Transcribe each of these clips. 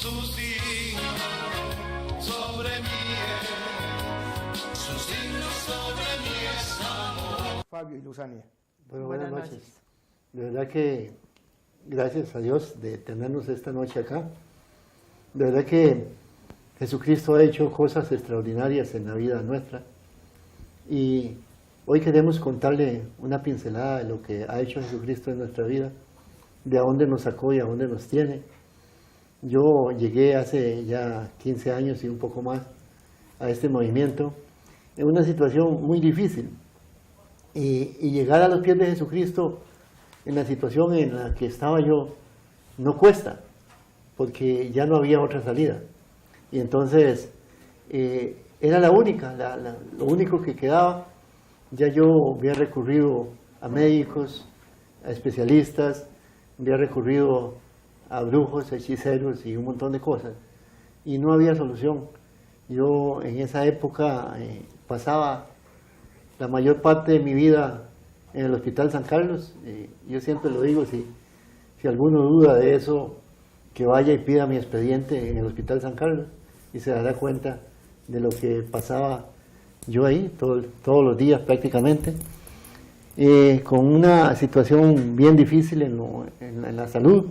su signo sobre mí es, su signo sobre mí es amor. Fabio y Luzania. Bueno, buenas noches. De verdad que gracias a Dios de tenernos esta noche acá. De verdad que Jesucristo ha hecho cosas extraordinarias en la vida nuestra. Y hoy queremos contarle una pincelada de lo que ha hecho Jesucristo en nuestra vida, de a dónde nos sacó y a dónde nos tiene. Yo llegué hace ya 15 años y un poco más a este movimiento en una situación muy difícil. Y llegar a los pies de Jesucristo en la situación en la que estaba yo no cuesta, porque ya no había otra salida. Y entonces era la única, lo único que quedaba. Ya yo había recurrido a médicos, a especialistas, había recurrido a brujos, a hechiceros y un montón de cosas. Y no había solución. Yo en esa época pasaba la mayor parte de mi vida en el Hospital San Carlos. Yo siempre lo digo, si alguno duda de eso, que vaya y pida mi expediente en el Hospital San Carlos y se dará cuenta de lo que pasaba yo ahí todos los días prácticamente, con una situación bien difícil en la salud.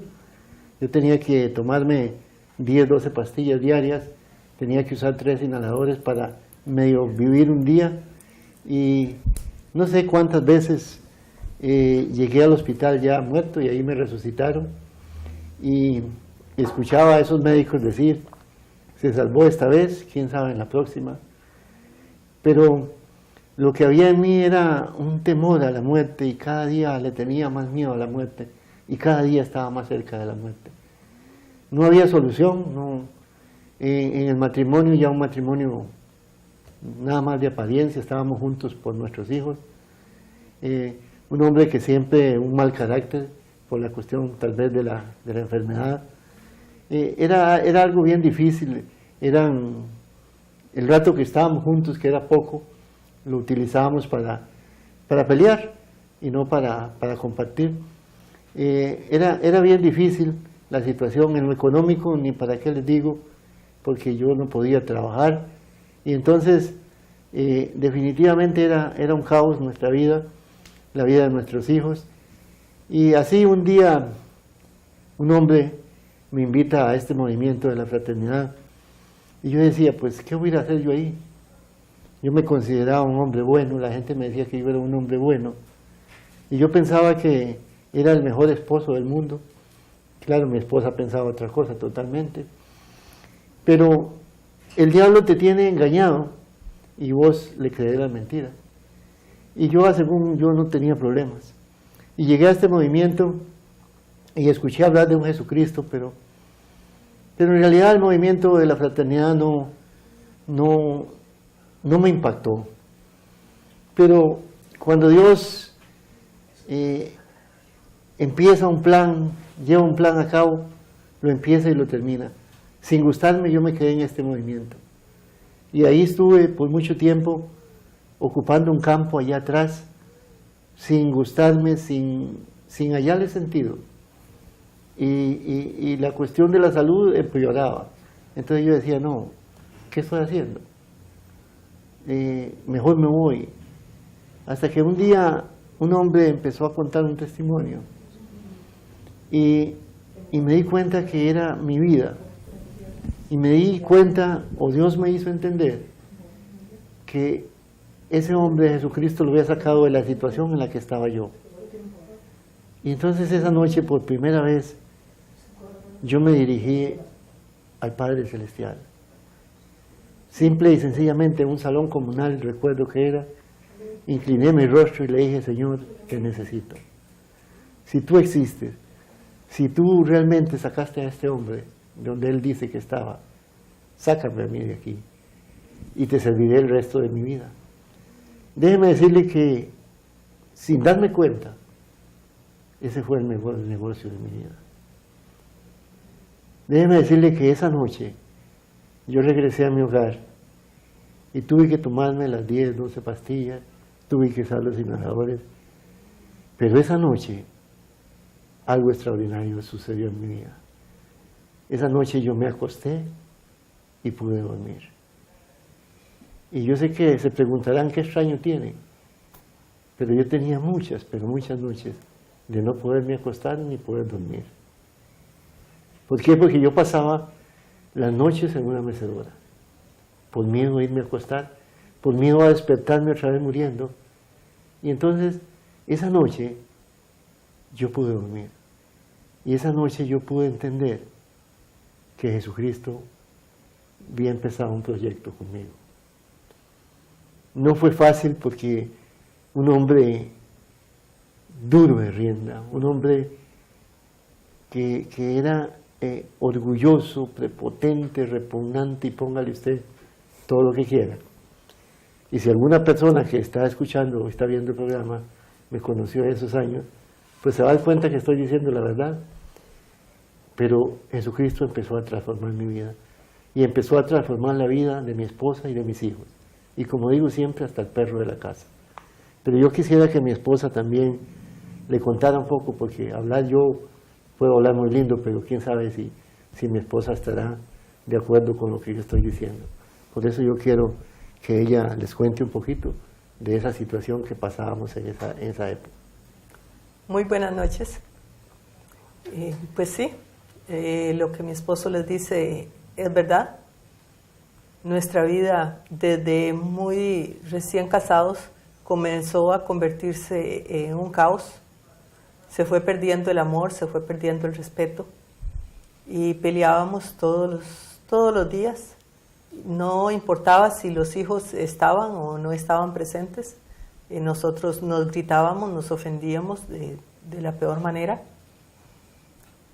Yo tenía que tomarme 10, 12 pastillas diarias, tenía que usar 3 inhaladores para medio vivir un día, y no sé cuántas veces llegué al hospital ya muerto y ahí me resucitaron, y escuchaba a esos médicos decir: se salvó esta vez, quién sabe en la próxima. Pero lo que había en mí era un temor a la muerte, y cada día le tenía más miedo a la muerte, y cada día estaba más cerca de la muerte. No había solución, no. En el matrimonio, ya un matrimonio nada más de apariencia, estábamos juntos por nuestros hijos. Un hombre que siempre, un mal carácter, por la cuestión tal vez de la enfermedad. Era algo bien difícil. El rato que estábamos juntos, que era poco, lo utilizábamos para pelear y no para compartir. Era bien difícil la situación en lo económico, ni para qué les digo, porque yo no podía trabajar. Y entonces, definitivamente era un caos nuestra vida, la vida de nuestros hijos. Y así un día, un hombre me invita a este movimiento de la fraternidad. Y yo decía, pues, ¿qué voy a ir a hacer yo ahí? Yo me consideraba un hombre bueno, la gente me decía que yo era un hombre bueno. Y yo pensaba que era el mejor esposo del mundo. Claro, mi esposa pensaba otra cosa totalmente. Pero el diablo te tiene engañado y vos le crees la mentira. Y yo, según yo, no tenía problemas. Y llegué a este movimiento y escuché hablar de un Jesucristo, pero en realidad el movimiento de la fraternidad no me impactó. Pero cuando Dios empieza un plan, lleva un plan a cabo, lo empieza y lo termina. Sin gustarme, yo me quedé en este movimiento. Y ahí estuve por mucho tiempo ocupando un campo allá atrás, sin gustarme, sin hallarle sentido. Y la cuestión de la salud empeoraba. Entonces yo decía, no, ¿qué estoy haciendo? Mejor me voy. Hasta que un día un hombre empezó a contar un testimonio y me di cuenta que era mi vida. Y me di cuenta, o Dios me hizo entender, que ese hombre, Jesucristo, lo había sacado de la situación en la que estaba yo. Y entonces esa noche, por primera vez, yo me dirigí al Padre Celestial. Simple y sencillamente, en un salón comunal, recuerdo que era, incliné mi rostro y le dije: Señor, te necesito. Si tú existes, si tú realmente sacaste a este hombre donde él dice que estaba, sácame a mí de aquí y te serviré el resto de mi vida. Déjeme decirle que, sin darme cuenta, ese fue el mejor negocio de mi vida. Déjeme decirle que esa noche yo regresé a mi hogar y tuve que tomarme las 10, 12 pastillas, tuve que usar los inhaladores, pero esa noche algo extraordinario sucedió en mi vida. esa noche yo me acosté y pude dormir. Y yo sé que se preguntarán qué extraño tiene, pero yo tenía muchas, pero muchas noches de no poderme acostar ni poder dormir. ¿Por qué? Porque yo pasaba las noches en una mecedora, por miedo a irme a acostar, por miedo a despertarme otra vez muriendo. Y entonces, esa noche, yo pude dormir. Y esa noche yo pude entender que Jesucristo había empezado un proyecto conmigo. No fue fácil porque un hombre duro de rienda, un hombre que era orgulloso, prepotente, repugnante, y póngale usted todo lo que quiera. Y si alguna persona que está escuchando o está viendo el programa me conoció en esos años, pues se va a dar cuenta que estoy diciendo la verdad. Pero Jesucristo empezó a transformar mi vida y empezó a transformar la vida de mi esposa y de mis hijos. Y como digo siempre, hasta el perro de la casa. Pero yo quisiera que mi esposa también le contara un poco, porque hablar yo puedo hablar muy lindo, pero quién sabe si mi esposa estará de acuerdo con lo que yo estoy diciendo. Por eso yo quiero que ella les cuente un poquito de esa situación que pasábamos en esa época. Muy buenas noches. Pues sí, lo que mi esposo les dice es verdad. Nuestra vida desde muy recién casados comenzó a convertirse en un caos. Se fue perdiendo el amor, se fue perdiendo el respeto y peleábamos todos los días. No importaba si los hijos estaban o no estaban presentes. Nosotros nos gritábamos, nos ofendíamos de la peor manera.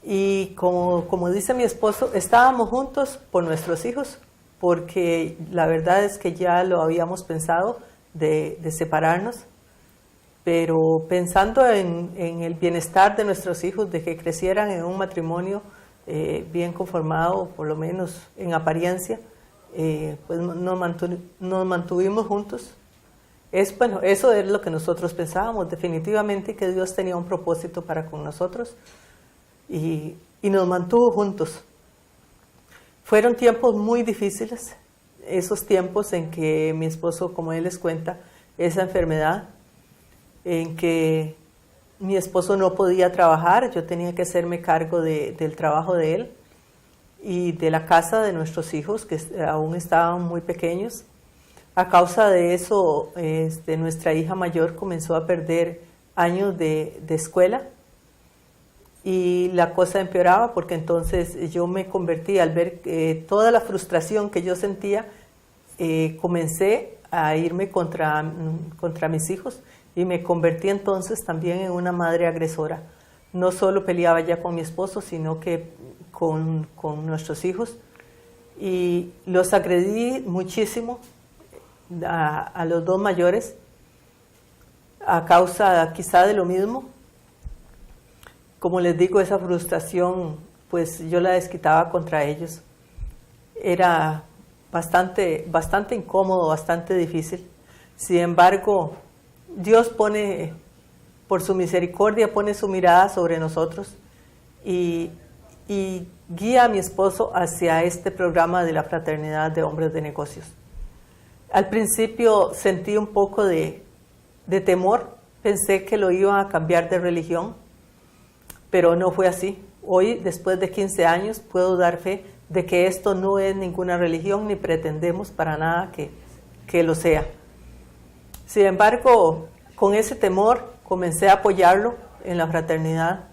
Y como dice mi esposo, estábamos juntos por nuestros hijos, porque la verdad es que ya lo habíamos pensado de separarnos, pero pensando en el bienestar de nuestros hijos, de que crecieran en un matrimonio bien conformado, por lo menos en apariencia, pues nos mantuvimos juntos. Bueno, eso es lo que nosotros pensábamos, definitivamente que Dios tenía un propósito para con nosotros y nos mantuvo juntos. Fueron tiempos muy difíciles, esos tiempos en que mi esposo, como él les cuenta, esa enfermedad, en que mi esposo no podía trabajar, yo tenía que hacerme cargo del trabajo de él y de la casa de nuestros hijos, que aún estaban muy pequeños. A causa de eso, nuestra hija mayor comenzó a perder años de escuela y la cosa empeoraba, porque entonces yo me convertí, al ver toda la frustración que yo sentía, comencé a irme contra mis hijos y me convertí entonces también en una madre agresora. No solo peleaba ya con mi esposo, sino que con nuestros hijos, y los agredí muchísimo a los dos mayores a causa quizá de lo mismo. Como les digo, esa frustración pues yo la desquitaba contra ellos. Era bastante incómodo, bastante difícil. Sin embargo, Dios pone, por su misericordia, pone su mirada sobre nosotros y guía a mi esposo hacia este programa de la Fraternidad de Hombres de Negocios. Al principio sentí un poco de temor, pensé que lo iban a cambiar de religión, pero no fue así. Hoy, después de 15 años, puedo dar fe de que esto no es ninguna religión, ni pretendemos para nada que lo sea. Sin embargo, con ese temor comencé a apoyarlo en la fraternidad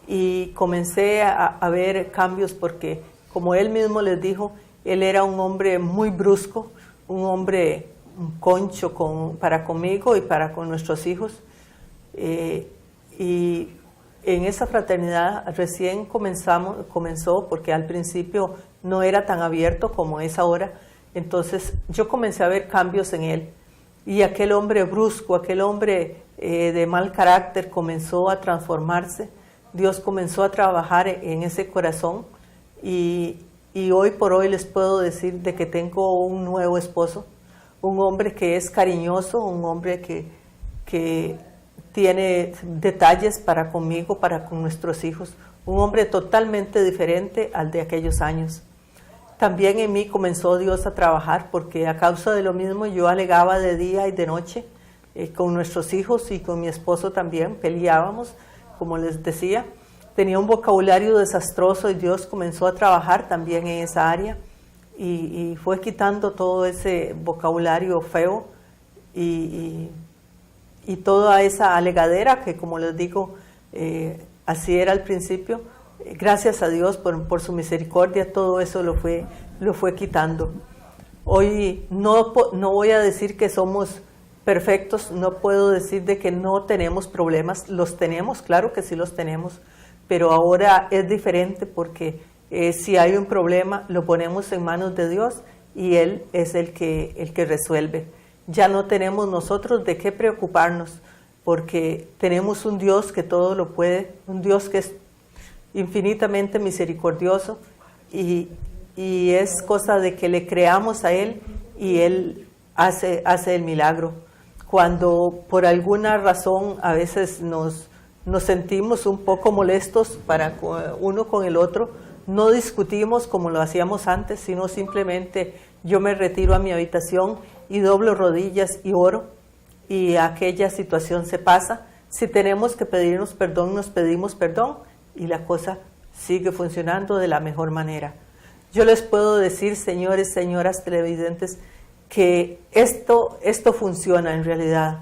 y comencé a ver cambios, porque como él mismo les dijo, él era un hombre muy brusco, un hombre concho para conmigo y para con nuestros hijos. Y en esa fraternidad recién comenzó, porque al principio no era tan abierto como es ahora. Entonces yo comencé a ver cambios en él. Y aquel hombre brusco, aquel hombre de mal carácter comenzó a transformarse. Dios comenzó a trabajar en ese corazón y hoy por hoy les puedo decir de que tengo un nuevo esposo, un hombre que es cariñoso, un hombre que tiene detalles para conmigo, para con nuestros hijos, un hombre totalmente diferente al de aquellos años. También en mí comenzó Dios a trabajar, porque a causa de lo mismo yo alegaba de día y de noche con nuestros hijos y con mi esposo también, peleábamos, como les decía. Tenía un vocabulario desastroso y Dios comenzó a trabajar también en esa área y fue quitando todo ese vocabulario feo y toda esa alegadera que, como les digo, así era al principio. Gracias a Dios por su misericordia, todo eso lo fue quitando. Hoy no voy a decir que somos perfectos, no puedo decir de que no tenemos problemas, los tenemos, claro que sí los tenemos, pero ahora es diferente porque si hay un problema lo ponemos en manos de Dios y Él es el que resuelve. Ya no tenemos nosotros de qué preocuparnos porque tenemos un Dios que todo lo puede, un Dios que es infinitamente misericordioso y es cosa de que le creamos a Él y Él hace el milagro. Cuando por alguna razón a veces nos sentimos un poco molestos uno con el otro, no discutimos como lo hacíamos antes, sino simplemente yo me retiro a mi habitación y doblo rodillas y oro y aquella situación se pasa. Si tenemos que pedirnos perdón, nos pedimos perdón y la cosa sigue funcionando de la mejor manera. Yo les puedo decir, señores, señoras televidentes, que esto funciona en realidad.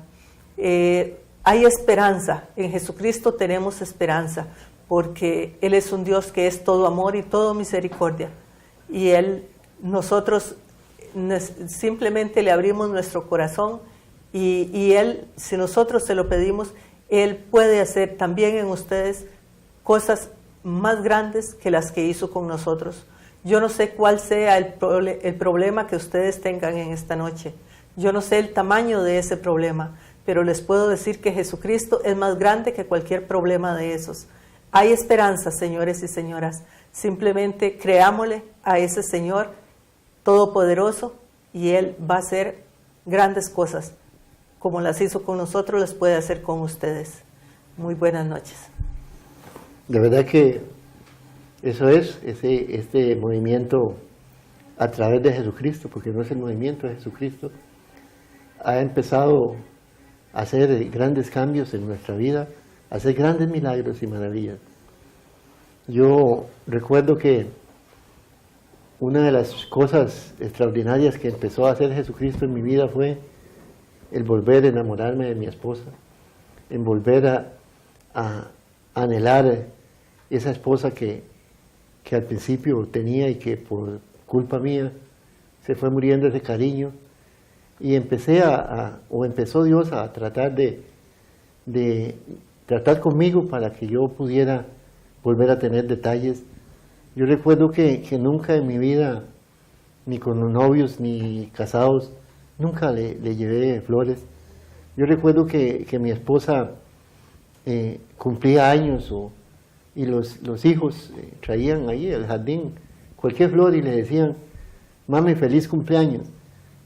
Hay esperanza, en Jesucristo tenemos esperanza, porque Él es un Dios que es todo amor y todo misericordia. Y nosotros simplemente le abrimos nuestro corazón y Él, si nosotros se lo pedimos, Él puede hacer también en ustedes cosas más grandes que las que hizo con nosotros. Yo no sé cuál sea el problema que ustedes tengan en esta noche. Yo no sé el tamaño de ese problema, pero les puedo decir que Jesucristo es más grande que cualquier problema de esos. Hay esperanza, señores y señoras. Simplemente creámosle a ese Señor todopoderoso y Él va a hacer grandes cosas. Como las hizo con nosotros, las puede hacer con ustedes. Muy buenas noches. De verdad que eso es, este movimiento a través de Jesucristo, porque no es el movimiento de Jesucristo, ha empezado a hacer grandes cambios en nuestra vida, a hacer grandes milagros y maravillas. Yo recuerdo que una de las cosas extraordinarias que empezó a hacer Jesucristo en mi vida fue el volver a enamorarme de mi esposa, en volver a anhelar esa esposa que al principio tenía y que por culpa mía se fue muriendo ese cariño, y empezó Dios a tratar de tratar conmigo para que yo pudiera volver a tener detalles. Yo recuerdo que nunca en mi vida, ni con los novios ni casados, nunca le llevé flores. Yo recuerdo que mi esposa cumplía años y los hijos traían ahí al jardín cualquier flor y le decían, mami, feliz cumpleaños.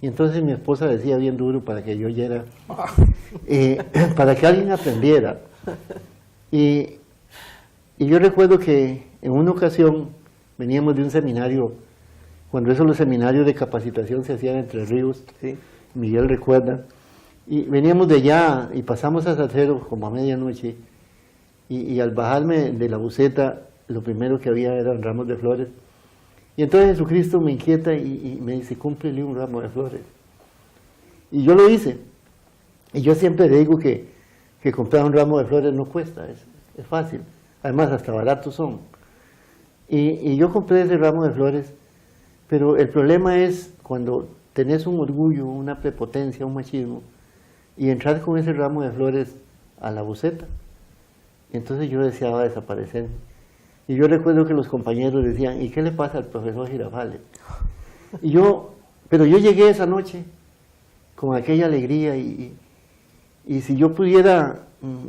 Y entonces mi esposa decía bien duro para que yo oyera, para que alguien aprendiera. Y yo recuerdo que en una ocasión veníamos de un seminario, cuando los seminarios de capacitación se hacían en Tres Ríos, ¿sí? Miguel recuerda, y veníamos de allá y pasamos a Salcedo como a medianoche, y al bajarme de la buseta, lo primero que había eran ramos de flores. Y entonces Jesucristo me inquieta y me dice, cúmplele un ramo de flores. Y yo lo hice. Y yo siempre le digo que comprar un ramo de flores no cuesta, es fácil. Además, hasta baratos son. Y yo compré ese ramo de flores, pero el problema es cuando tenés un orgullo, una prepotencia, un machismo, y entrar con ese ramo de flores a la buseta. Entonces yo deseaba desaparecer. Y yo recuerdo que los compañeros decían, ¿y qué le pasa al profesor Girafales? Pero yo llegué esa noche con aquella alegría y si yo pudiera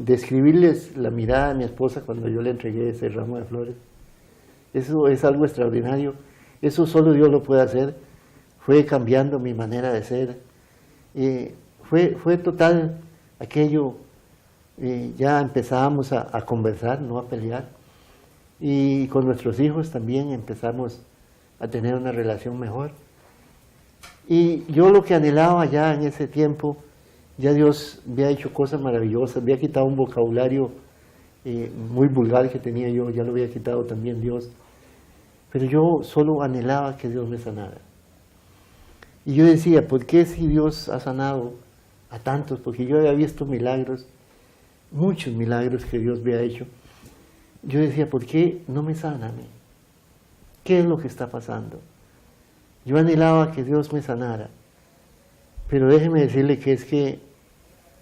describirles la mirada de mi esposa cuando yo le entregué ese ramo de flores, eso es algo extraordinario. Eso solo Dios lo puede hacer. Fue cambiando mi manera de ser. Fue total aquello. Ya empezábamos a conversar, no a pelear. Y con nuestros hijos también empezamos a tener una relación mejor. Y yo lo que anhelaba ya en ese tiempo, ya Dios había hecho cosas maravillosas, había quitado un vocabulario muy vulgar que tenía yo, ya lo había quitado también Dios. Pero yo solo anhelaba que Dios me sanara. Y yo decía, ¿por qué si Dios ha sanado a tantos? Porque yo había visto milagros, muchos milagros que Dios había hecho. Yo decía, ¿por qué no me sana a mí? ¿Qué es lo que está pasando? Yo anhelaba que Dios me sanara. Pero déjeme decirle que es que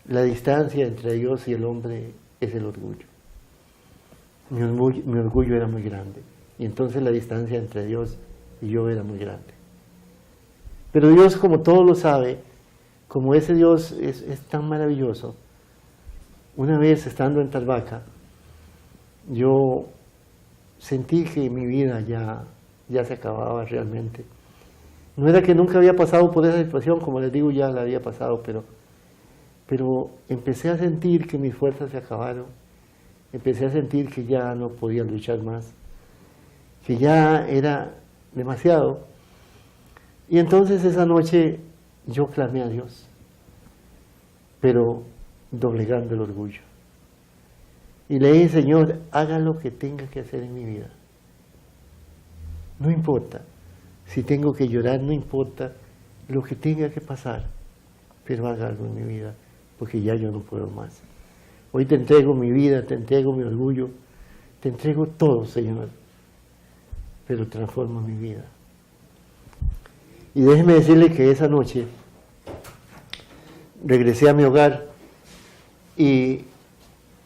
la distancia entre Dios y el hombre es el orgullo. Mi orgullo era muy grande. Y entonces la distancia entre Dios y yo era muy grande. Pero Dios, como todo lo sabe, como ese Dios es tan maravilloso, una vez estando en Tarbaca, yo sentí que mi vida ya se acababa realmente. No era que nunca había pasado por esa situación, como les digo, ya la había pasado, pero empecé a sentir que mis fuerzas se acabaron, empecé a sentir que ya no podía luchar más, que ya era demasiado. Y entonces esa noche yo clamé a Dios, pero doblegando el orgullo. Y le dije, Señor, haga lo que tenga que hacer en mi vida. No importa. Si tengo que llorar, no importa lo que tenga que pasar, pero haga algo en mi vida, porque ya yo no puedo más. Hoy te entrego mi vida, te entrego mi orgullo, te entrego todo, Señor, pero transforma mi vida. Y déjeme decirle que esa noche regresé a mi hogar y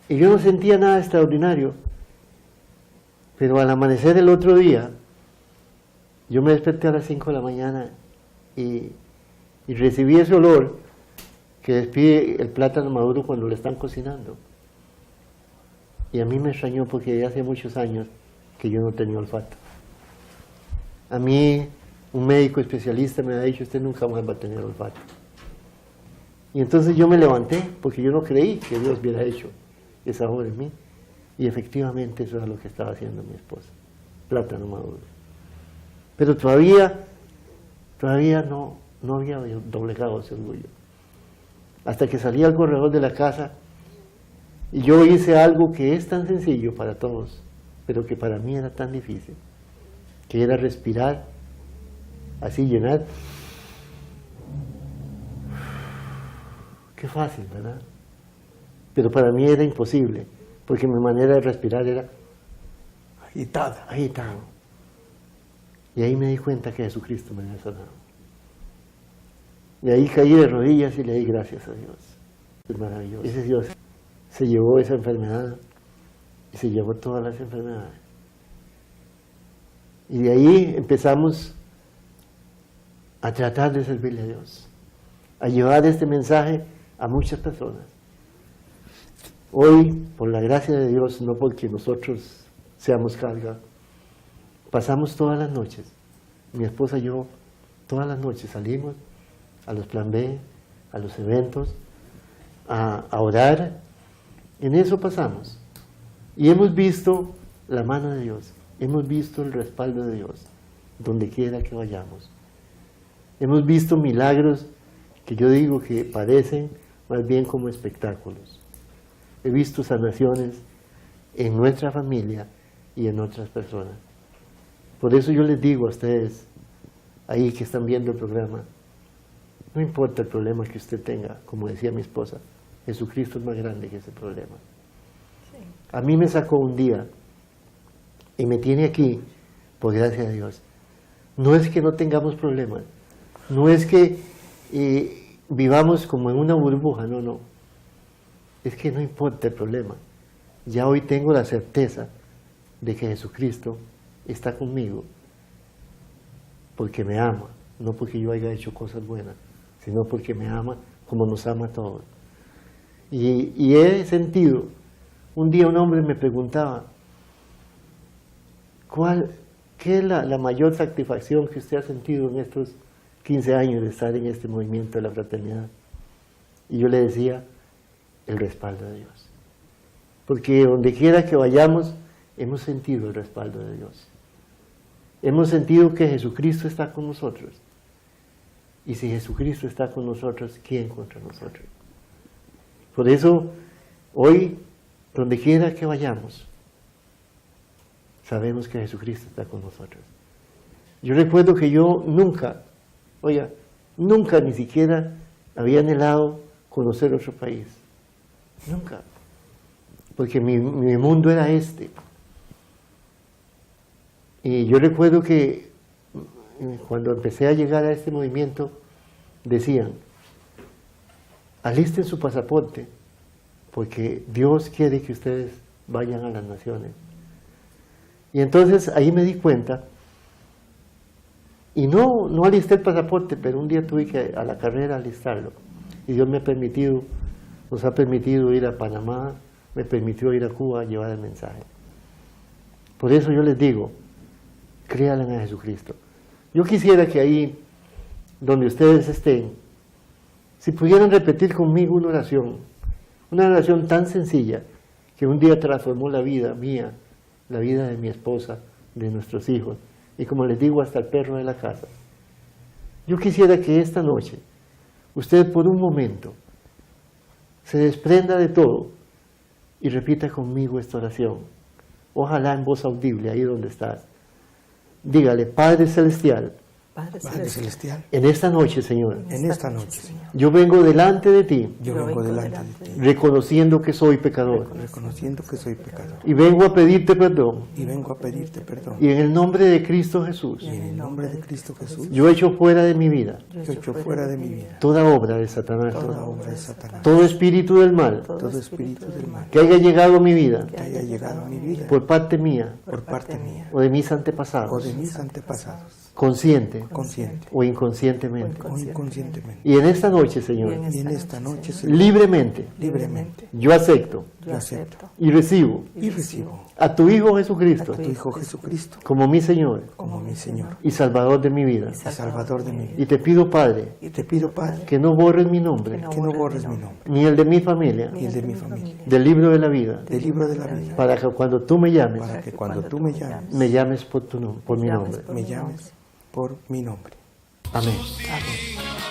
yo no sentía nada extraordinario, pero al amanecer del otro día, yo me desperté a las 5 de la mañana y recibí ese olor que despide el plátano maduro cuando lo están cocinando. Y a mí me extrañó porque hace muchos años que yo no tenía olfato. A mí un médico especialista me ha dicho, usted nunca más va a tener olfato. Y entonces yo me levanté porque yo no creí que Dios hubiera hecho esa obra en mí. Y efectivamente eso era lo que estaba haciendo mi esposa, plátano maduro. Pero todavía no había doblegado ese orgullo. Hasta que salí al corredor de la casa y yo hice algo que es tan sencillo para todos, pero que para mí era tan difícil, que era respirar, así llenar. Qué fácil, ¿verdad? Pero para mí era imposible, porque mi manera de respirar era agitado. Y ahí me di cuenta que Jesucristo me había sanado. Y ahí caí de rodillas y le di gracias a Dios. Es maravilloso. Ese Dios se llevó esa enfermedad y se llevó todas las enfermedades. Y de ahí empezamos a tratar de servirle a Dios, a llevar este mensaje a muchas personas. Hoy, por la gracia de Dios, no porque nosotros seamos carga, pasamos todas las noches, mi esposa y yo, todas las noches salimos a los plan B, a los eventos, a orar. En eso pasamos. Y hemos visto la mano de Dios, hemos visto el respaldo de Dios, donde quiera que vayamos. Hemos visto milagros que yo digo que parecen más bien como espectáculos. He visto sanaciones en nuestra familia y en otras personas. Por eso yo les digo a ustedes, ahí que están viendo el programa, no importa el problema que usted tenga, como decía mi esposa, Jesucristo es más grande que ese problema. Sí. A mí me sacó un día y me tiene aquí, por gracia de Dios. No es que no tengamos problemas, no es que vivamos como en una burbuja, no. Es que no importa el problema. Ya hoy tengo la certeza de que Jesucristo está conmigo porque me ama, no porque yo haya hecho cosas buenas, sino porque me ama como nos ama a todos. Y he sentido, un día un hombre me preguntaba, ¿qué es la mayor satisfacción que usted ha sentido en estos 15 años de estar en este movimiento de la fraternidad? Y yo le decía, el respaldo de Dios. Porque donde quiera que vayamos, hemos sentido el respaldo de Dios. Hemos sentido que Jesucristo está con nosotros. Y si Jesucristo está con nosotros, ¿quién contra nosotros? Por eso, hoy, donde quiera que vayamos, sabemos que Jesucristo está con nosotros. Yo recuerdo que yo nunca ni siquiera había anhelado conocer otro país. Nunca. Porque mi mundo era este. Y yo recuerdo que cuando empecé a llegar a este movimiento, decían, alisten su pasaporte, porque Dios quiere que ustedes vayan a las naciones. Y entonces ahí me di cuenta, y no alisté el pasaporte, pero un día tuve que a la carrera alistarlo. Y Dios nos ha permitido ir a Panamá, me permitió ir a Cuba a llevar el mensaje. Por eso yo les digo, créanle a Jesucristo. Yo quisiera que ahí, donde ustedes estén, si pudieran repetir conmigo una oración tan sencilla, que un día transformó la vida mía, la vida de mi esposa, de nuestros hijos, y como les digo, hasta el perro de la casa. Yo quisiera que esta noche, usted por un momento, se desprenda de todo y repita conmigo esta oración. Ojalá en voz audible, ahí donde estás. Dígale, Padre Celestial, Padre Padre Celestial, en esta noche, Señor, en esta noche, Señor, yo vengo delante de ti, yo vengo delante de ti, reconociendo que soy pecador, reconociendo que soy pecador, y vengo a pedirte perdón, y vengo a pedirte perdón. y en el nombre de Cristo Jesús, Y en el nombre de Cristo Jesús, yo echo fuera de mi vida yo echo fuera de mi vida toda obra de Satanás, toda obra de Satanás, todo espíritu del mal todo espíritu del mal que haya llegado a mi vida que haya llegado a mi vida por parte mía por parte mía o de mis o antepasados, de mis antepasados, consciente consciente o inconscientemente. o inconscientemente. Y en esta noche, Señor, Y en esta noche, Señor, libremente, libremente, yo acepto yo acepto y recibo y recibo a tu Hijo Jesucristo a tu Hijo Jesucristo como mi Señor como mi Señor y Salvador de mi vida. y Salvador de mi vida. Y te pido, Padre, Y te pido, Padre, que no borres mi nombre, que no borres mi nombre, ni el de mi familia, ni el de mi familia, del libro de la vida, del libro de la vida, para que cuando tú me llames, para que cuando tú me llames, me llames por mi nombre. me llames por mi nombre. Amén. Amén.